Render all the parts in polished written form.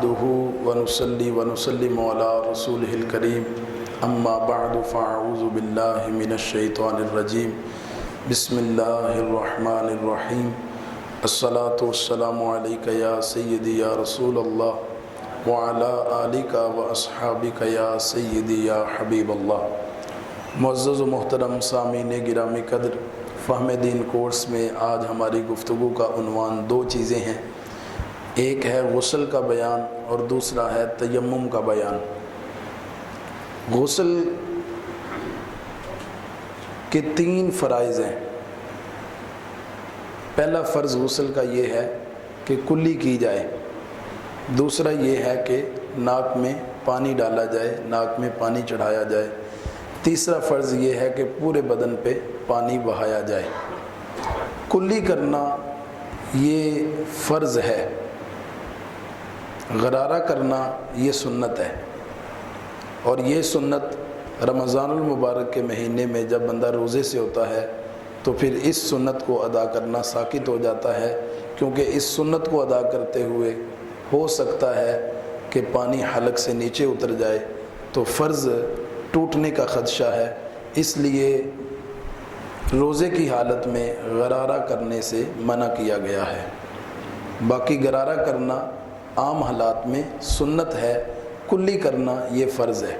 نحمده ونصلي ونسلم على رسوله الكريم اما بعد فاعوذ بالله من الشيطان الرجيم بسم الله الرحمن الرحيم الصلاة والسلام عليك يا سيدي يا رسول الله وعلى آلك واصحابك يا سيدي يا حبيب الله۔ معزز و محترم سامعین گرامی قدر، فہم دین کورس میں آج ہماری گفتگو کا عنوان دو چیزیں ہیں، ایک ہے غسل کا بیان اور دوسرا ہے تیمم کا بیان۔ غسل کے تین فرائض ہیں۔ پہلا فرض غسل کا یہ ہے کہ کلی کی جائے، دوسرا یہ ہے کہ ناک میں پانی ڈالا جائے، ناک میں پانی چڑھایا جائے، تیسرا فرض یہ ہے کہ پورے بدن پہ پانی بہایا جائے۔ کلی کرنا یہ فرض ہے، غرارہ کرنا یہ سنت ہے، اور یہ سنت رمضان المبارک کے مہینے میں جب بندہ روزے سے ہوتا ہے تو پھر اس سنت کو ادا کرنا ساقط ہو جاتا ہے، کیونکہ اس سنت کو ادا کرتے ہوئے ہو سکتا ہے کہ پانی حلق سے نیچے اتر جائے تو فرض ٹوٹنے کا خدشہ ہے، اس لیے روزے کی حالت میں غرارہ کرنے سے منع کیا گیا ہے۔ باقی غرارہ کرنا عام حالات میں سنت ہے، کلی کرنا یہ فرض ہے۔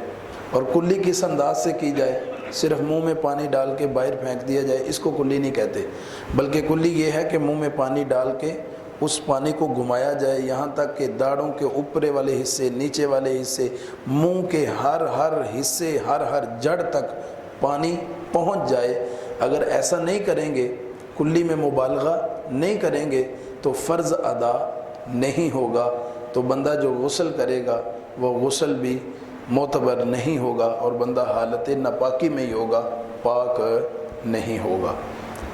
اور کلی کس انداز سے کی جائے؟ صرف منہ میں پانی ڈال کے باہر پھینک دیا جائے، اس کو کلی نہیں کہتے، بلکہ کلی یہ ہے کہ منہ میں پانی ڈال کے اس پانی کو گھمایا جائے یہاں تک کہ داڑھوں کے اوپرے والے حصے، نیچے والے حصے، منہ کے ہر حصے، ہر جڑ تک پانی پہنچ جائے۔ اگر ایسا نہیں کریں گے، کلی میں مبالغہ نہیں کریں گے تو فرض ادا نہیں ہوگا، تو بندہ جو غسل کرے گا وہ غسل بھی معتبر نہیں ہوگا اور بندہ حالت ناپاکی میں ہی ہوگا، پاک نہیں ہوگا۔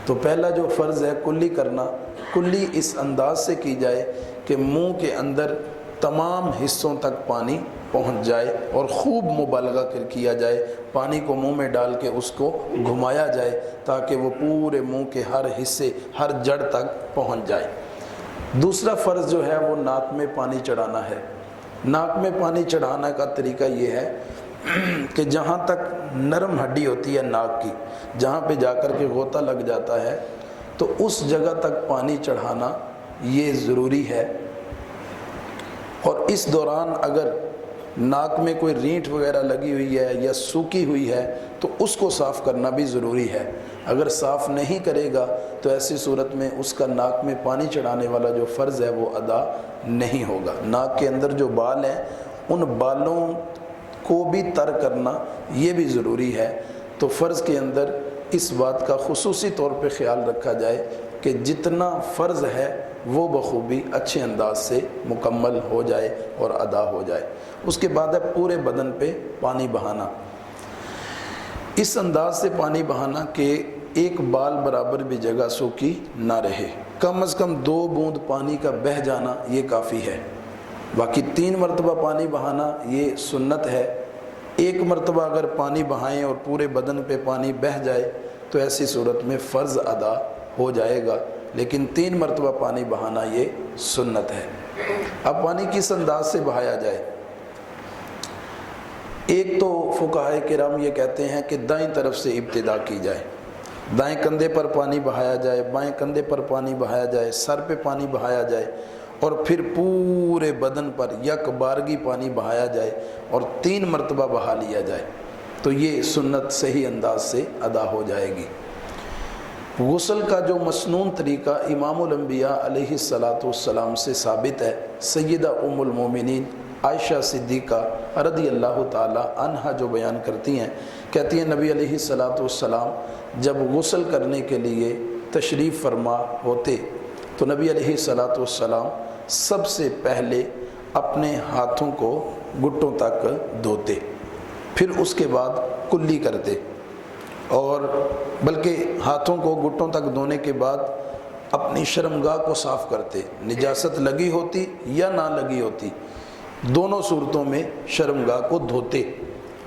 تو پہلا جو فرض ہے کلی کرنا، کلی اس انداز سے کی جائے کہ منہ کے اندر تمام حصوں تک پانی پہنچ جائے اور خوب مبالغہ کیا جائے، پانی کو منہ میں ڈال کے اس کو گھمایا جائے تاکہ وہ پورے منہ کے ہر حصے، ہر جڑ تک پہنچ جائے۔ دوسرا فرض جو ہے وہ ناک میں پانی چڑھانا ہے۔ ناک میں پانی چڑھانا کا طریقہ یہ ہے کہ جہاں تک نرم ہڈی ہوتی ہے ناک کی، جہاں پہ جا کر کے غوطہ لگ جاتا ہے تو اس جگہ تک پانی چڑھانا یہ ضروری ہے، اور اس دوران اگر ناک میں کوئی رینٹ وغیرہ لگی ہوئی ہے یا سوکھی ہوئی ہے تو اس کو صاف کرنا بھی ضروری ہے۔ اگر صاف نہیں کرے گا تو ایسی صورت میں اس کا ناک میں پانی چڑھانے والا جو فرض ہے وہ ادا نہیں ہوگا۔ ناک کے اندر جو بال ہیں ان بالوں کو بھی تر کرنا یہ بھی ضروری ہے۔ تو فرض کے اندر اس بات کا خصوصی طور پہ خیال رکھا جائے کہ جتنا فرض ہے وہ بخوبی اچھے انداز سے مکمل ہو جائے اور ادا ہو جائے۔ اس کے بعد ہے پورے بدن پہ پانی بہانا۔ اس انداز سے پانی بہانا کہ ایک بال برابر بھی جگہ سوکھی نہ رہے، کم از کم 2 بوند پانی کا بہہ جانا یہ کافی ہے۔ باقی 3 مرتبہ پانی بہانا یہ سنت ہے۔ ایک مرتبہ اگر پانی بہائیں اور پورے بدن پہ پانی بہہ جائے تو ایسی صورت میں فرض ادا ہو جائے گا، لیکن 3 مرتبہ پانی بہانا یہ سنت ہے۔ اب پانی کس انداز سے بہایا جائے؟ ایک تو فقہائے کرام یہ کہتے ہیں کہ دائیں طرف سے ابتدا کی جائے، دائیں کندھے پر پانی بہایا جائے، بائیں کندھے پر پانی بہایا جائے، سر پہ پانی بہایا جائے، اور پھر پورے بدن پر یک بارگی پانی بہایا جائے اور 3 مرتبہ بہا لیا جائے، تو یہ سنت صحیح انداز سے ادا ہو جائے گی۔ غسل کا جو مسنون طریقہ امام الانبیاء علیہ السلام سے ثابت ہے، سیدہ ام المومنین عائشہ صدیقہ رضی اللہ تعالی عنہا جو بیان کرتی ہیں، کہتی ہیں نبی علیہ السلام جب غسل کرنے کے لیے تشریف فرما ہوتے تو نبی علیہ السلام سب سے پہلے اپنے ہاتھوں کو گھٹوں تک دھوتے، پھر اس کے بعد کلی کرتے، اور بلکہ ہاتھوں کو گھٹوں تک دھونے کے بعد اپنی شرمگاہ کو صاف کرتے، نجاست لگی ہوتی یا نہ لگی ہوتی، دونوں صورتوں میں شرمگاہ کو دھوتے،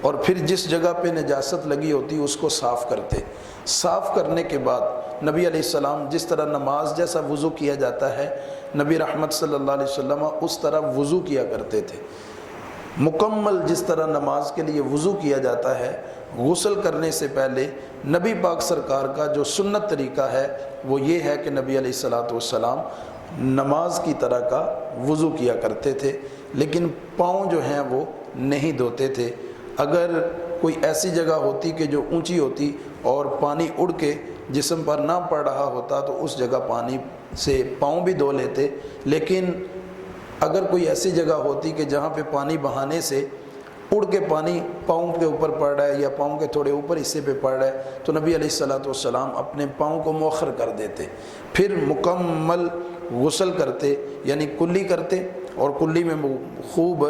اور پھر جس جگہ پہ نجاست لگی ہوتی اس کو صاف کرتے. صاف کرنے کے بعد نبی علیہ السلام جس طرح نماز جیسا وضو کیا جاتا ہے نبی رحمت صلی اللہ علیہ وسلم اس طرح وضو کیا کرتے تھے. مکمل جس طرح نماز کے لیے وضو کیا جاتا ہے، غسل کرنے سے پہلے نبی پاک سرکار کا جو سنت طریقہ ہے وہ یہ ہے کہ نبی علیہ السلام نماز کی طرح کا وضو کیا کرتے تھے، لیکن پاؤں جو ہیں وہ نہیں دھوتے تھے. اگر کوئی ایسی جگہ ہوتی کہ جو اونچی ہوتی اور پانی اڑ کے جسم پر نہ پڑ رہا ہوتا تو اس جگہ پانی سے پاؤں بھی دھو لیتے. لیکن اگر کوئی ایسی جگہ ہوتی کہ جہاں پہ پانی بہانے سے اڑ کے پانی پاؤں کے اوپر پڑ رہا ہے یا پاؤں کے تھوڑے اوپر حصے پہ پڑ رہا ہے تو نبی علیہ السلام اپنے پاؤں کو مؤخر کر دیتے، پھر مکمل غسل کرتے، یعنی کلی کرتے اور کلی میں خوب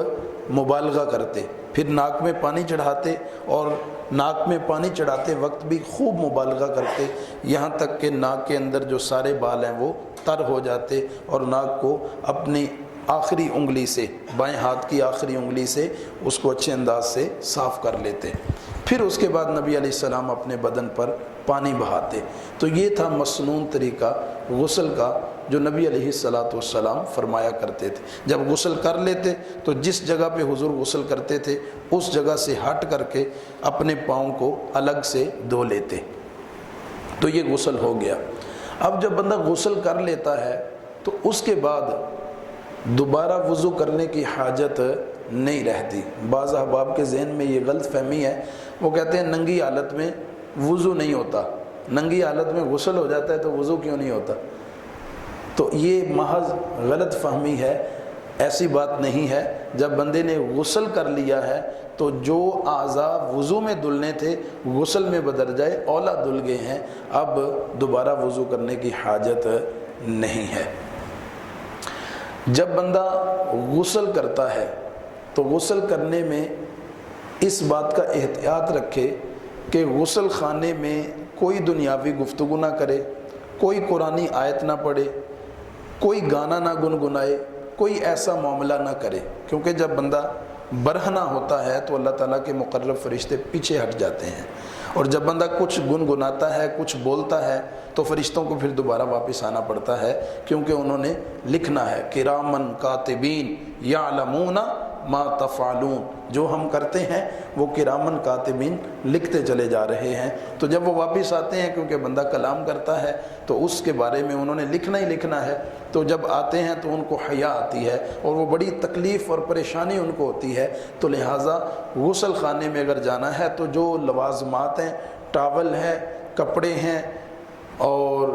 مبالغہ کرتے. پھر ناک میں پانی چڑھاتے اور ناک میں پانی چڑھاتے وقت بھی خوب مبالغہ کرتے، یہاں تک کہ ناک کے اندر جو سارے بال ہیں وہ تر ہو جاتے اور ناک کو اپنی آخری انگلی سے، بائیں ہاتھ کی آخری انگلی سے اس کو اچھے انداز سے صاف کر لیتے. پھر اس کے بعد نبی علیہ السلام اپنے بدن پر پانی بہاتے. تو یہ تھا مسنون طریقہ غسل کا جو نبی علیہ السلام فرمایا کرتے تھے. جب غسل کر لیتے تو جس جگہ پہ حضور غسل کرتے تھے اس جگہ سے ہٹ کر کے اپنے پاؤں کو الگ سے دھو لیتے. تو یہ غسل ہو گیا. اب جب بندہ غسل کر لیتا ہے تو اس کے بعد دوبارہ وضو کرنے کی حاجت نہیں رہتی. بعض احباب کے ذہن میں یہ غلط فہمی ہے، وہ کہتے ہیں ننگی حالت میں وضو نہیں ہوتا، ننگی حالت میں غسل ہو جاتا ہے تو وضو کیوں نہیں ہوتا؟ تو یہ محض غلط فہمی ہے، ایسی بات نہیں ہے. جب بندے نے غسل کر لیا ہے تو جو اعضاء وضو میں دھلنے تھے غسل میں بدل جائے اولا دھل گئے ہیں، اب دوبارہ وضو کرنے کی حاجت نہیں ہے. جب بندہ غسل کرتا ہے تو غسل کرنے میں اس بات کا احتیاط رکھے کہ غسل خانے میں کوئی دنیاوی گفتگو نہ کرے، کوئی قرآنی آیت نہ پڑھے، کوئی گانا نہ گنگنائے، کوئی ایسا معاملہ نہ کرے. کیونکہ جب بندہ برہنہ ہوتا ہے تو اللہ تعالیٰ کے مقرب فرشتے پیچھے ہٹ جاتے ہیں، اور جب بندہ کچھ گنگناتا ہے، کچھ بولتا ہے تو فرشتوں کو پھر دوبارہ واپس آنا پڑتا ہے، کیونکہ انہوں نے لکھنا ہے کرامن کاتبین یعلمون ما تفعلون. جو ہم کرتے ہیں وہ کرامن کاتبین لکھتے چلے جا رہے ہیں. تو جب وہ واپس آتے ہیں، کیونکہ بندہ کلام کرتا ہے تو اس کے بارے میں انہوں نے لکھنا ہی لکھنا ہے، تو جب آتے ہیں تو ان کو حیا آتی ہے اور وہ بڑی تکلیف اور پریشانی ان کو ہوتی ہے. تو لہٰذا غسل خانے میں اگر جانا ہے تو جو لوازمات ہیں، ٹاول ہے، کپڑے ہیں اور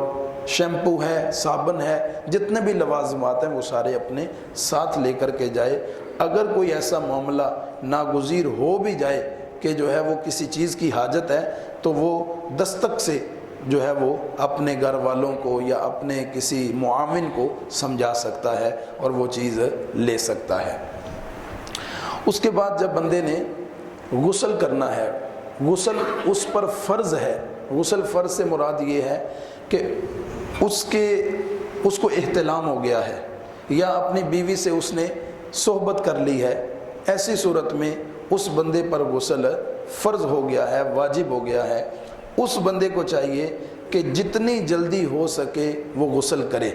شیمپو ہے، صابن ہے، جتنے بھی لوازمات ہیں وہ سارے اپنے ساتھ لے کر کے جائے. اگر کوئی ایسا معاملہ ناگزیر ہو بھی جائے کہ جو ہے وہ کسی چیز کی حاجت ہے تو وہ دستک سے جو ہے وہ اپنے گھر والوں کو یا اپنے کسی معاون کو سمجھا سکتا ہے اور وہ چیز لے سکتا ہے. اس کے بعد جب بندے نے غسل کرنا ہے، غسل اس پر فرض ہے. غسل فرض سے مراد یہ ہے کہ اس کو احتلام ہو گیا ہے یا اپنی بیوی سے اس نے صحبت کر لی ہے. ایسی صورت میں اس بندے پر غسل فرض ہو گیا ہے، واجب ہو گیا ہے. اس بندے کو چاہیے کہ جتنی جلدی ہو سکے وہ غسل کرے.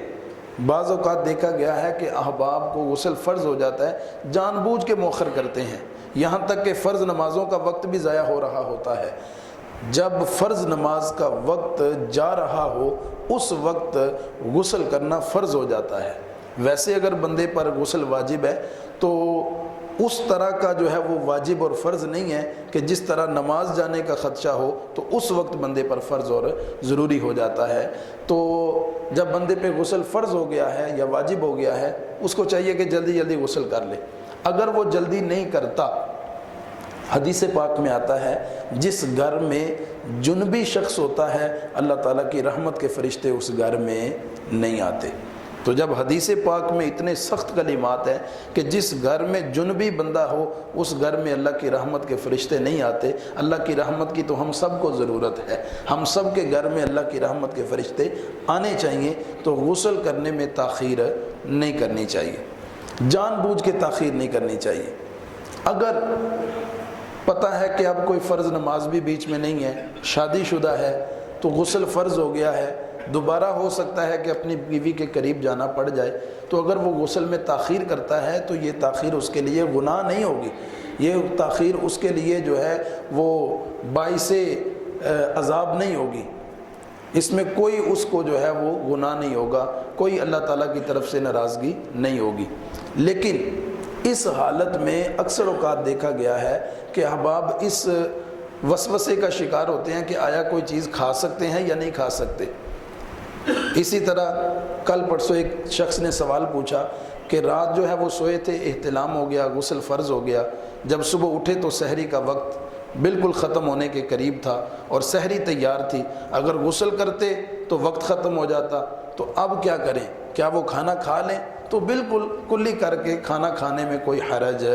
بعض اوقات دیکھا گیا ہے کہ احباب کو غسل فرض ہو جاتا ہے، جان بوجھ کے مؤخر کرتے ہیں، یہاں تک کہ فرض نمازوں کا وقت بھی ضائع ہو رہا ہوتا ہے. جب فرض نماز کا وقت جا رہا ہو اس وقت غسل کرنا فرض ہو جاتا ہے. ویسے اگر بندے پر غسل واجب ہے تو اس طرح کا جو ہے وہ واجب اور فرض نہیں ہے کہ جس طرح نماز جانے کا خدشہ ہو تو اس وقت بندے پر فرض اور ضروری ہو جاتا ہے. تو جب بندے پہ غسل فرض ہو گیا ہے یا واجب ہو گیا ہے اس کو چاہیے کہ جلدی جلدی غسل کر لے. اگر وہ جلدی نہیں کرتا، حدیث پاک میں آتا ہے جس گھر میں جنبی شخص ہوتا ہے اللہ تعالیٰ کی رحمت کے فرشتے اس گھر میں نہیں آتے. تو جب حدیث پاک میں اتنے سخت کلمات ہیں کہ جس گھر میں جنبی بندہ ہو اس گھر میں اللہ کی رحمت کے فرشتے نہیں آتے. اللہ کی رحمت کی تو ہم سب کو ضرورت ہے، ہم سب کے گھر میں اللہ کی رحمت کے فرشتے آنے چاہیے. تو غسل کرنے میں تاخیر نہیں کرنی چاہیے، جان بوجھ کے تاخیر نہیں کرنی چاہیے. اگر پتہ ہے کہ اب کوئی فرض نماز بھی بیچ میں نہیں ہے، شادی شدہ ہے تو غسل فرض ہو گیا ہے، دوبارہ ہو سکتا ہے کہ اپنی بیوی کے قریب جانا پڑ جائے، تو اگر وہ غسل میں تاخیر کرتا ہے تو یہ تاخیر اس کے لیے گناہ نہیں ہوگی، یہ تاخیر اس کے لیے جو ہے وہ باعث عذاب نہیں ہوگی، اس میں کوئی اس کو جو ہے وہ گناہ نہیں ہوگا، کوئی اللہ تعالیٰ کی طرف سے ناراضگی نہیں ہوگی۔ لیکن اس حالت میں اکثر اوقات دیکھا گیا ہے کہ احباب اس وسوسے کا شکار ہوتے ہیں کہ آیا کوئی چیز کھا سکتے ہیں یا نہیں کھا سکتے۔ اسی طرح کل پرسوں ایک شخص نے سوال پوچھا کہ رات جو ہے وہ سوئے تھے، احتلام ہو گیا، غسل فرض ہو گیا، جب صبح اٹھے تو سحری کا وقت بالکل ختم ہونے کے قریب تھا اور سحری تیار تھی، اگر غسل کرتے تو وقت ختم ہو جاتا، تو اب کیا کریں؟ کیا وہ کھانا کھا لیں؟ تو بالکل کلی کر کے کھانا کھانے میں کوئی حرج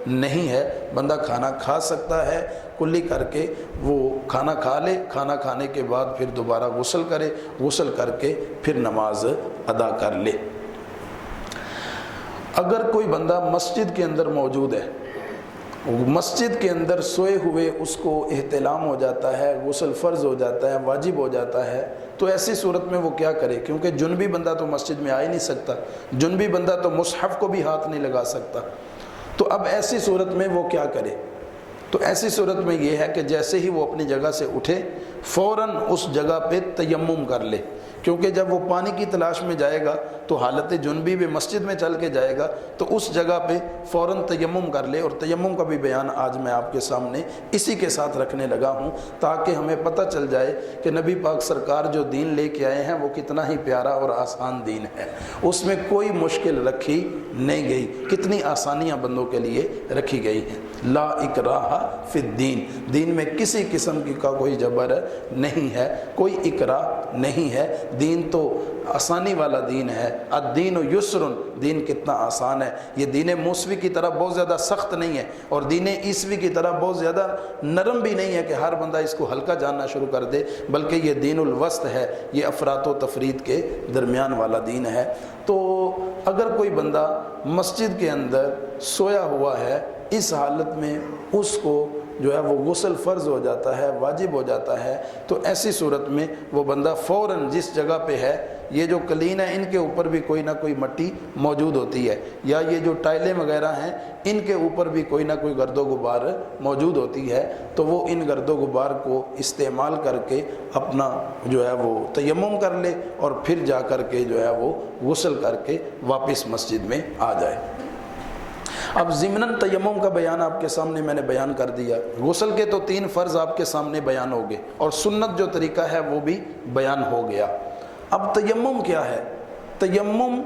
نہیں ہے، بندہ کھانا کھا سکتا ہے، کلی کر کے وہ کھانا کھا لے، کھانا کھانے کے بعد پھر دوبارہ غسل کرے، غسل کر کے پھر نماز ادا کر لے۔ اگر کوئی بندہ مسجد کے اندر موجود ہے، مسجد کے اندر سوئے ہوئے اس کو احتلام ہو جاتا ہے، غسل فرض ہو جاتا ہے، واجب ہو جاتا ہے، تو ایسی صورت میں وہ کیا کرے؟ کیونکہ جنبی بندہ تو مسجد میں آ ہی نہیں سکتا، جنبی بندہ تو مصحف کو بھی ہاتھ نہیں لگا سکتا، تو اب ایسی صورت میں وہ کیا کرے؟ تو ایسی صورت میں یہ ہے کہ جیسے ہی وہ اپنی جگہ سے اٹھے فوراً اس جگہ پہ تیمم کر لے، کیونکہ جب وہ پانی کی تلاش میں جائے گا تو حالت جنبی میں مسجد میں چل کے جائے گا، تو اس جگہ پہ فوراً تیمم کر لے۔ اور تیمم کا بھی بیان آج میں آپ کے سامنے اسی کے ساتھ رکھنے لگا ہوں تاکہ ہمیں پتہ چل جائے کہ نبی پاک سرکار جو دین لے کے آئے ہیں وہ کتنا ہی پیارا اور آسان دین ہے، اس میں کوئی مشکل رکھی نہیں گئی، کتنی آسانیاں بندوں کے لیے رکھی گئی ہیں۔ لا اکراہ فی الدین، دین میں کسی قسم کا کوئی جبر نہیں ہے، کوئی اکراہ نہیں ہے، دین تو آسانی والا دین ہے۔ الدین یسر، دین کتنا آسان ہے، یہ دین موسوی کی طرح بہت زیادہ سخت نہیں ہے اور دین عیسوی کی طرح بہت زیادہ نرم بھی نہیں ہے کہ ہر بندہ اس کو ہلکا جاننا شروع کر دے، بلکہ یہ دین الوسط ہے، یہ افراط و تفرید کے درمیان والا دین ہے۔ تو اگر کوئی بندہ مسجد کے اندر سویا ہوا ہے، اس حالت میں اس کو جو ہے وہ غسل فرض ہو جاتا ہے، واجب ہو جاتا ہے، تو ایسی صورت میں وہ بندہ فوراً جس جگہ پہ ہے، یہ جو قلین ہے ان کے اوپر بھی کوئی نہ کوئی مٹی موجود ہوتی ہے، یا یہ جو ٹائلیں وغیرہ ہیں ان کے اوپر بھی کوئی نہ کوئی گرد و غبار موجود ہوتی ہے، تو وہ ان گرد و غبار کو استعمال کر کے اپنا جو ہے وہ تیمم کر لے اور پھر جا کر کے جو ہے وہ غسل کر کے واپس مسجد میں آ جائے۔ اب ضمناً تیمم کا بیان آپ کے سامنے میں نے بیان کر دیا، غسل کے تو 3 فرض آپ کے سامنے بیان ہو گئے اور سنت جو طریقہ ہے وہ بھی بیان ہو گیا۔ اب تیمم کیا ہے؟ تیمم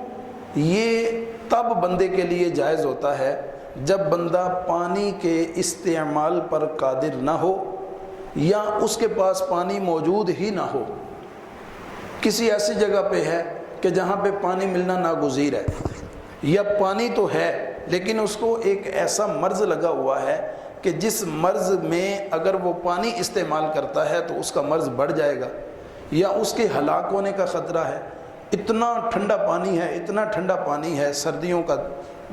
یہ تب بندے کے لیے جائز ہوتا ہے جب بندہ پانی کے استعمال پر قادر نہ ہو یا اس کے پاس پانی موجود ہی نہ ہو، کسی ایسی جگہ پہ ہے کہ جہاں پہ پانی ملنا ناگزیر ہے، یا پانی تو ہے لیکن اس کو ایک ایسا مرض لگا ہوا ہے کہ جس مرض میں اگر وہ پانی استعمال کرتا ہے تو اس کا مرض بڑھ جائے گا یا اس کے ہلاک ہونے کا خطرہ ہے، اتنا ٹھنڈا پانی ہے، اتنا ٹھنڈا پانی ہے، سردیوں کا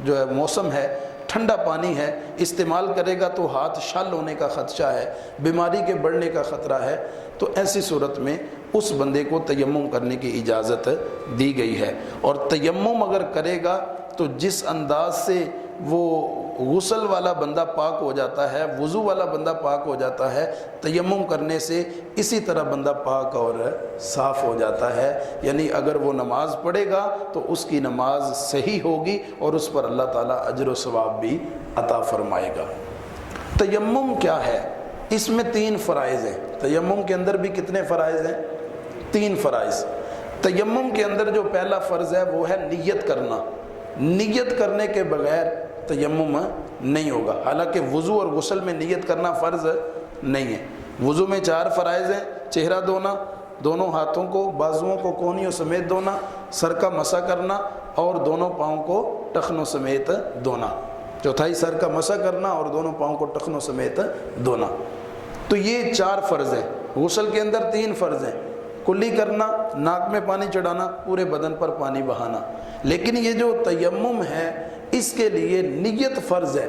جو ہے موسم ہے، ٹھنڈا پانی ہے، استعمال کرے گا تو ہاتھ شل ہونے کا خدشہ ہے، بیماری کے بڑھنے کا خطرہ ہے، تو ایسی صورت میں اس بندے کو تیمم کرنے کی اجازت دی گئی ہے۔ اور تیمم اگر کرے گا تو جس انداز سے وہ غسل والا بندہ پاک ہو جاتا ہے، وضو والا بندہ پاک ہو جاتا ہے، تیمم کرنے سے اسی طرح بندہ پاک اور صاف ہو جاتا ہے، یعنی اگر وہ نماز پڑھے گا تو اس کی نماز صحیح ہوگی اور اس پر اللہ تعالیٰ اجر و ثواب بھی عطا فرمائے گا۔ تیمم کیا ہے؟ اس میں 3 فرائض ہیں۔ تیمم کے اندر بھی کتنے فرائض ہیں؟ 3 فرائض۔ تیمم کے اندر جو پہلا فرض ہے وہ ہے نیت کرنا، نیت کرنے کے بغیر تیمم نہیں ہوگا، حالانکہ وضو اور غسل میں نیت کرنا فرض نہیں ہے۔ وضو میں 4 فرائض ہیں، چہرہ دھونا، دونوں ہاتھوں کو بازوؤں کو کونیوں سمیت دھونا، سر کا مسح کرنا اور دونوں پاؤں کو ٹخنوں سمیت دھونا، چوتھائی سر کا مسح کرنا اور دونوں پاؤں کو ٹخنوں سمیت دھونا۔ تو یہ 4 فرض ہیں۔ غسل کے اندر 3 فرض ہیں، کلی کرنا، ناک میں پانی چڑھانا، پورے بدن پر پانی بہانا، لیکن یہ جو تیمم ہے اس کے لیے نیت فرض ہے،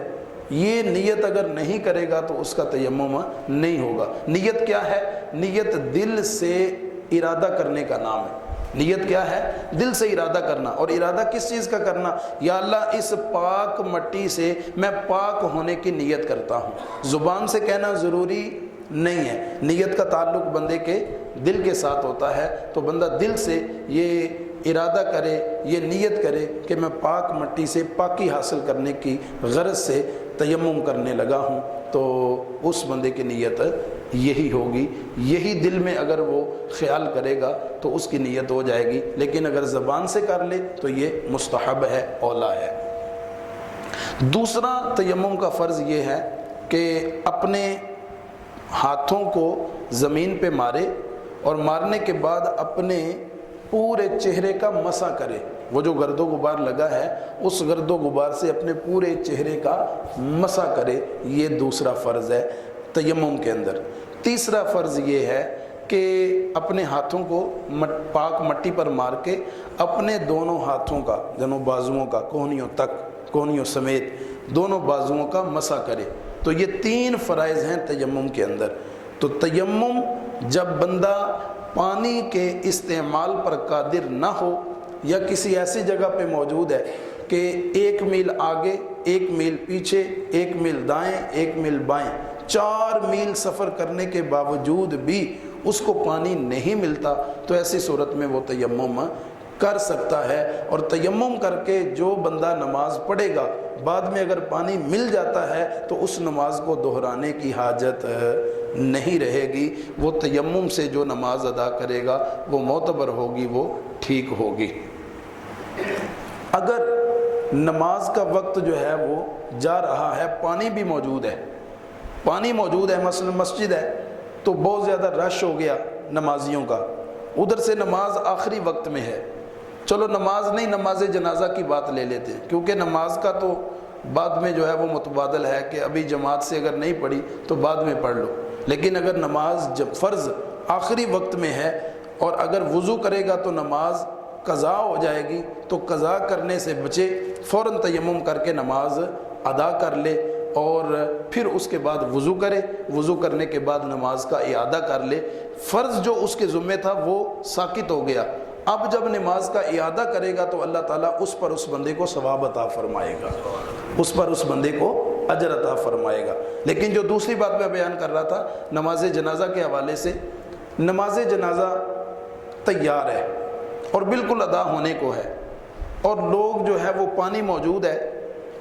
یہ نیت اگر نہیں کرے گا تو اس کا تیمم نہیں ہوگا۔ نیت کیا ہے؟ نیت دل سے ارادہ کرنے کا نام ہے۔ نیت کیا ہے؟ دل سے ارادہ کرنا۔ اور ارادہ کس چیز کا کرنا؟ یا اللہ اس پاک مٹی سے میں پاک ہونے کی نیت کرتا ہوں۔ زبان سے کہنا ضروری نہیں ہے، نیت کا تعلق بندے کے دل کے ساتھ ہوتا ہے، تو بندہ دل سے یہ ارادہ کرے، یہ نیت کرے کہ میں پاک مٹی سے پاکی حاصل کرنے کی غرض سے تیمم کرنے لگا ہوں، تو اس بندے کی نیت یہی ہوگی۔ یہی دل میں اگر وہ خیال کرے گا تو اس کی نیت ہو جائے گی، لیکن اگر زبان سے کر لے تو یہ مستحب ہے، اولا ہے۔ دوسرا تیمم کا فرض یہ ہے کہ اپنے ہاتھوں کو زمین پہ مارے اور مارنے کے بعد اپنے پورے چہرے کا مسح کرے۔ وہ جو گرد و غبار لگا ہے اس گرد و غبار سے اپنے پورے چہرے کا مسح کرے، یہ دوسرا فرض ہے تیمم کے اندر۔ تیسرا فرض یہ ہے کہ اپنے ہاتھوں کو پاک مٹی پر مار کے اپنے دونوں ہاتھوں کا، دونوں بازوؤں کا، کوہنیوں تک، کوہنیوں سمیت دونوں بازوؤں کا مسح کرے۔ تو یہ 3 فرائض ہیں تیمم کے اندر۔ تو تیمم جب بندہ پانی کے استعمال پر قادر نہ ہو یا کسی ایسی جگہ پہ موجود ہے کہ 1 میل آگے، 1 میل پیچھے، 1 میل دائیں، 1 میل بائیں، 4 میل سفر کرنے کے باوجود بھی اس کو پانی نہیں ملتا، تو ایسی صورت میں وہ تیمم کر سکتا ہے۔ اور تیمم کر کے جو بندہ نماز پڑھے گا، بعد میں اگر پانی مل جاتا ہے تو اس نماز کو دہرانے کی حاجت نہیں رہے گی۔ وہ تیمم سے جو نماز ادا کرے گا وہ معتبر ہوگی، وہ ٹھیک ہوگی۔ اگر نماز کا وقت جو ہے وہ جا رہا ہے، پانی بھی موجود ہے، پانی موجود ہے، مثلا مسجد ہے تو بہت زیادہ رش ہو گیا نمازیوں کا، ادھر سے نماز آخری وقت میں ہے، چلو نماز نہیں، نماز جنازہ کی بات لے لیتے ہیں، کیونکہ نماز کا تو بعد میں جو ہے وہ متبادل ہے کہ ابھی جماعت سے اگر نہیں پڑھی تو بعد میں پڑھ لو۔ لیکن اگر نماز جب فرض آخری وقت میں ہے اور اگر وضو کرے گا تو نماز قضا ہو جائے گی، تو قضا کرنے سے بچے، فوراً تیمم کر کے نماز ادا کر لے اور پھر اس کے بعد وضو کرے، وضو کرنے کے بعد نماز کا اعادہ کر لے۔ فرض جو اس کے ذمہ تھا وہ ساقط ہو گیا، اب جب نماز کا اعادہ کرے گا تو اللہ تعالیٰ اس پر اس بندے کو ثواب عطا فرمائے گا، اس پر اس بندے کو اجر عطا فرمائے گا۔ لیکن جو دوسری بات میں بیان کر رہا تھا نماز جنازہ کے حوالے سے، نماز جنازہ تیار ہے اور بالکل ادا ہونے کو ہے، اور لوگ جو ہے وہ پانی موجود ہے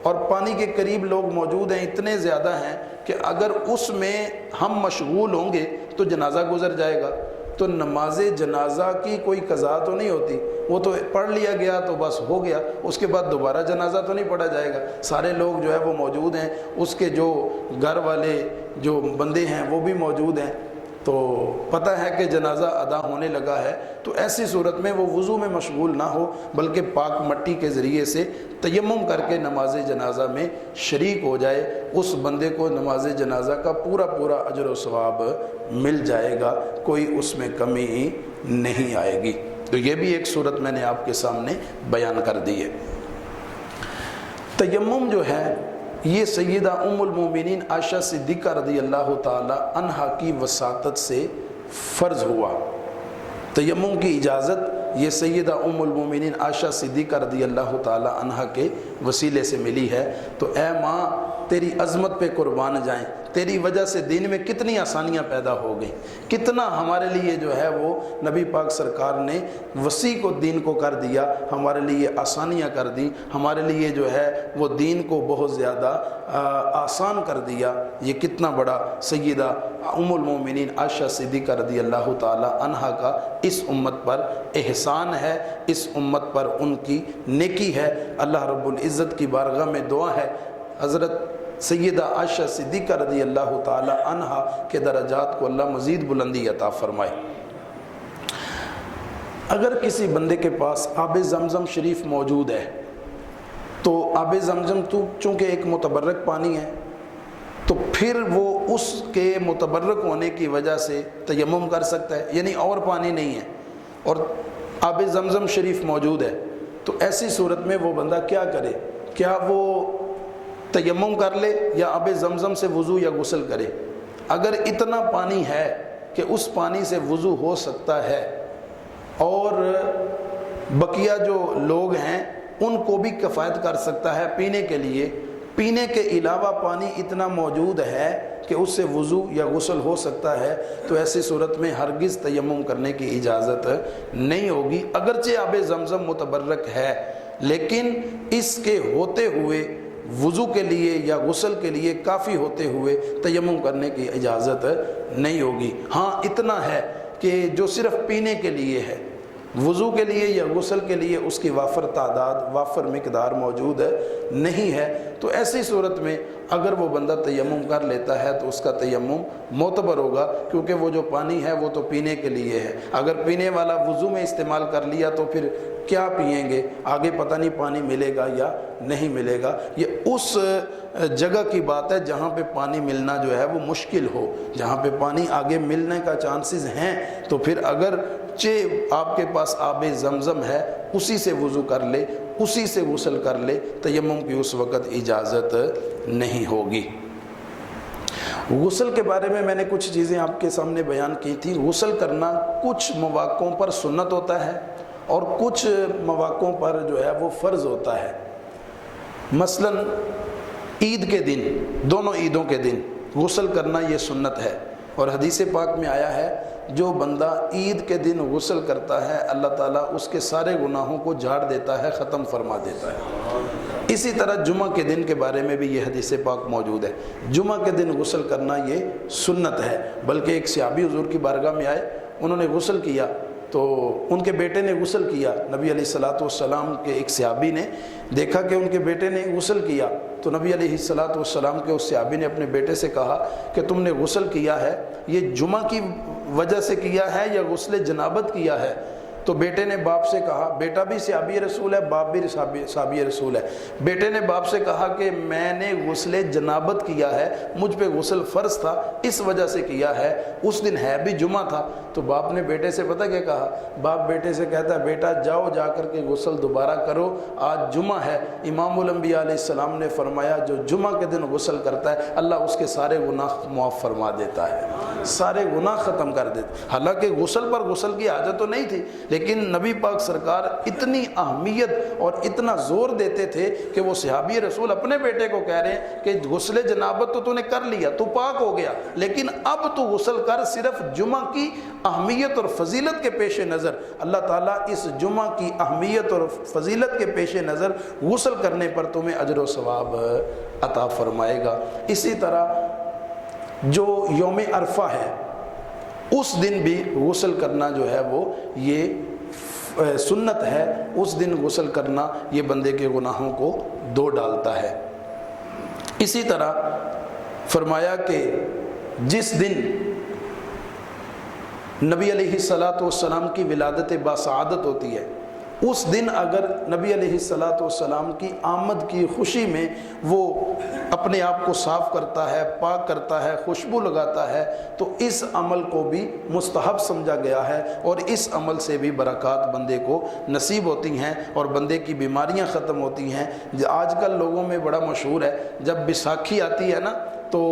اور پانی کے قریب لوگ موجود ہیں، اتنے زیادہ ہیں کہ اگر اس میں ہم مشغول ہوں گے تو جنازہ گزر جائے گا۔ تو نماز جنازہ کی کوئی قضا تو نہیں ہوتی، وہ تو پڑھ لیا گیا تو بس ہو گیا، اس کے بعد دوبارہ جنازہ تو نہیں پڑھا جائے گا۔ سارے لوگ جو ہے وہ موجود ہیں، اس کے جو گھر والے جو بندے ہیں وہ بھی موجود ہیں، تو پتہ ہے کہ جنازہ ادا ہونے لگا ہے، تو ایسی صورت میں وہ وضو میں مشغول نہ ہو بلکہ پاک مٹی کے ذریعے سے تیمم کر کے نماز جنازہ میں شریک ہو جائے، اس بندے کو نماز جنازہ کا پورا پورا اجر و ثواب مل جائے گا، کوئی اس میں کمی نہیں آئے گی۔ تو یہ بھی ایک صورت میں نے آپ کے سامنے بیان کر دی ہے۔ تیمم جو ہے یہ سیدہ ام المومنین عائشہ صدیقہ رضی اللہ تعالی عنہا کی وساطت سے فرض ہوا۔ تیمم کی اجازت یہ سیدہ ام المومنین عائشہ صدیقہ رضی اللہ تعالی عنہا کے وسیلے سے ملی ہے۔ تو اے ماں تیری عظمت پہ قربان جائیں، تیری وجہ سے دین میں کتنی آسانیاں پیدا ہو گئیں، کتنا ہمارے لیے جو ہے وہ نبی پاک سرکار نے وسیع کو دین کو کر دیا، ہمارے لیے آسانیاں کر دی، ہمارے لیے جو ہے وہ دین کو بہت زیادہ آسان کر دیا۔ یہ کتنا بڑا سیدہ ام المومنین عائشہ صدیقہ رضی اللہ تعالی عنہا کا اس امت پر احسان ہے، اس امت پر ان کی نیکی ہے۔ اللہ رب العزت کی بارگاہ میں دعا ہے حضرت سیدہ عائشہ صدیقہ رضی اللہ تعالی عنہا کے درجات کو اللہ مزید بلندی عطا فرمائے۔ اگر کسی بندے کے پاس آب زمزم شریف موجود ہے تو آب زمزم تو چونکہ ایک متبرک پانی ہے تو پھر وہ اس کے متبرک ہونے کی وجہ سے تیمم کر سکتا ہے، یعنی اور پانی نہیں ہے اور آب زمزم شریف موجود ہے، تو ایسی صورت میں وہ بندہ کیا کرے؟ کیا وہ تیمم کر لے یا آب زمزم سے وضو یا غسل کرے۔ اگر اتنا پانی ہے کہ اس پانی سے وضو ہو سکتا ہے اور بقیہ جو لوگ ہیں ان کو بھی کفایت کر سکتا ہے پینے کے لیے، پینے کے علاوہ پانی اتنا موجود ہے کہ اس سے وضو یا غسل ہو سکتا ہے، تو ایسی صورت میں ہرگز تیمم کرنے کی اجازت نہیں ہوگی، اگرچہ آب زمزم متبرک ہے، لیکن اس کے ہوتے ہوئے وضو کے لیے یا غسل کے لیے کافی ہوتے ہوئے تیمم کرنے کی اجازت نہیں ہوگی۔ ہاں اتنا ہے کہ جو صرف پینے کے لیے ہے، وضو کے لیے یا غسل کے لیے اس کی وافر تعداد، وافر مقدار موجود نہیں ہے، تو ایسی صورت میں اگر وہ بندہ تیمم کر لیتا ہے تو اس کا تیمم معتبر ہوگا، کیونکہ وہ جو پانی ہے وہ تو پینے کے لیے ہے۔ اگر پینے والا وضو میں استعمال کر لیا تو پھر کیا پئیں گے، آگے پتہ نہیں پانی ملے گا یا نہیں ملے گا۔ یہ اس جگہ کی بات ہے جہاں پہ پانی ملنا جو ہے وہ مشکل ہو، جہاں پہ پانی آگے ملنے کا چانسز ہیں، تو پھر اگر آپ کے پاس آب زمزم ہے اسی سے وضو کر لے، اسی سے غسل کر لے، تیمم کی اس وقت اجازت نہیں ہوگی۔ غسل کے بارے میں نے کچھ چیزیں آپ کے سامنے بیان کی تھی۔ غسل کرنا کچھ مواقعوں پر سنت ہوتا ہے اور کچھ مواقعوں پر جو ہے وہ فرض ہوتا ہے۔ مثلا عید کے دن، دونوں عیدوں کے دن غسل کرنا یہ سنت ہے، اور حدیث پاک میں آیا ہے جو بندہ عید کے دن غسل کرتا ہے اللہ تعالیٰ اس کے سارے گناہوں کو جھاڑ دیتا ہے، ختم فرما دیتا ہے۔ اسی طرح جمعہ کے دن کے بارے میں بھی یہ حدیث پاک موجود ہے، جمعہ کے دن غسل کرنا یہ سنت ہے۔ بلکہ ایک صحابی حضور کی بارگاہ میں آئے، انہوں نے غسل کیا تو ان کے بیٹے نے غسل کیا، نبی علیہ الصلوۃ والسلام کے ایک صحابی نے دیکھا کہ ان کے بیٹے نے غسل کیا، تو نبی علیہ الصلوۃ والسلام کے اس صحابی نے اپنے بیٹے سے کہا کہ تم نے غسل کیا ہے، یہ جمعہ کی وجہ سے کیا ہے یا غسل جنابت کیا ہے؟ تو بیٹے نے باپ سے کہا، بیٹا بھی صحابی رسول ہے، باپ بھی صحابی رسول ہے، بیٹے نے باپ سے کہا کہ میں نے غسل جنابت کیا ہے، مجھ پہ غسل فرض تھا اس وجہ سے کیا ہے، اس دن ہے بھی جمعہ تھا۔ تو باپ نے بیٹے سے پتہ کیا کہا؟ باپ بیٹے سے کہتا ہے بیٹا جاؤ جا کر کے غسل دوبارہ کرو، آج جمعہ ہے۔ امام الانبیاء علیہ السلام نے فرمایا جو جمعہ کے دن غسل کرتا ہے اللہ اس کے سارے گناہ معاف فرما دیتا ہے، سارے گناہ ختم کر دیتا۔ حالانکہ غسل پر غسل کی حاجت تو نہیں تھی، لیکن نبی پاک سرکار اتنی اہمیت اور اتنا زور دیتے تھے کہ وہ صحابی رسول اپنے بیٹے کو کہہ رہے ہیں کہ غسل جنابت تو نے کر لیا، تو پاک ہو گیا، لیکن اب تو غسل کر، صرف جمعہ کی اہمیت اور فضیلت کے پیش نظر اللہ تعالیٰ اس جمعہ کی اہمیت اور فضیلت کے پیش نظر غسل کرنے پر تمہیں اجر و ثواب عطا فرمائے گا۔ اسی طرح جو یوم عرفہ ہے اس دن بھی غسل کرنا جو ہے وہ یہ سنت ہے، اس دن غسل کرنا یہ بندے کے گناہوں کو دھو ڈالتا ہے۔ اسی طرح فرمایا کہ جس دن نبی علیہ الصلوۃ والسلام کی ولادت باسعادت ہوتی ہے، اس دن اگر نبی علیہ الصلوۃ والسلام کی آمد کی خوشی میں وہ اپنے آپ کو صاف کرتا ہے، پاک کرتا ہے، خوشبو لگاتا ہے، تو اس عمل کو بھی مستحب سمجھا گیا ہے، اور اس عمل سے بھی برکات بندے کو نصیب ہوتی ہیں اور بندے کی بیماریاں ختم ہوتی ہیں۔ آج کل لوگوں میں بڑا مشہور ہے، جب بیساکھی آتی ہے نا تو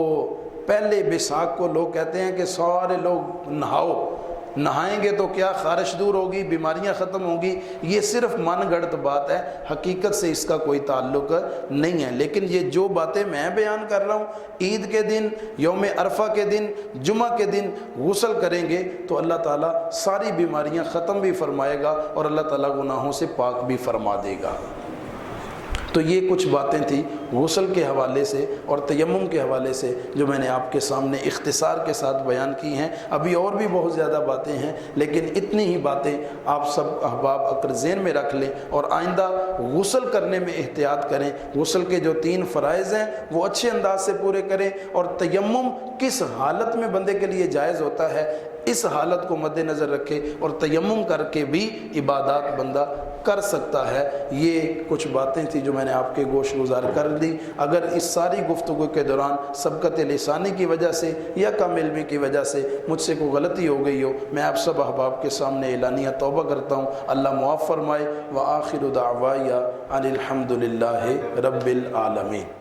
پہلے بیساکھ کو لوگ کہتے ہیں کہ سارے لوگ نہاؤ، نہائیں گے تو کیا خارش دور ہوگی، بیماریاں ختم ہوگی۔ یہ صرف من گھڑت بات ہے، حقیقت سے اس کا کوئی تعلق نہیں ہے۔ لیکن یہ جو باتیں میں بیان کر رہا ہوں، عید کے دن، یوم عرفہ کے دن، جمعہ کے دن غسل کریں گے تو اللہ تعالیٰ ساری بیماریاں ختم بھی فرمائے گا اور اللہ تعالیٰ گناہوں سے پاک بھی فرما دے گا۔ تو یہ کچھ باتیں تھیں غسل کے حوالے سے اور تیمم کے حوالے سے جو میں نے آپ کے سامنے اختصار کے ساتھ بیان کی ہیں۔ ابھی اور بھی بہت زیادہ باتیں ہیں، لیکن اتنی ہی باتیں آپ سب احباب اگر ذہن میں رکھ لیں اور آئندہ غسل کرنے میں احتیاط کریں۔ غسل کے جو 3 فرائض ہیں وہ اچھے انداز سے پورے کریں، اور تیمم کس حالت میں بندے کے لیے جائز ہوتا ہے اس حالت کو مد نظر رکھے، اور تیمم کر کے بھی عبادات بندہ کر سکتا ہے۔ یہ کچھ باتیں تھیں جو میں نے آپ کے گوش گزار کر دی۔ اگر اس ساری گفتگو کے دوران سبقت لسانی کی وجہ سے یا کم علمی کی وجہ سے مجھ سے کوئی غلطی ہو گئی ہو، میں آپ سب احباب کے سامنے اعلانیہ توبہ کرتا ہوں، اللہ معاف فرمائے۔ وآخر دعوایا ان الحمد للہ رب العالمین۔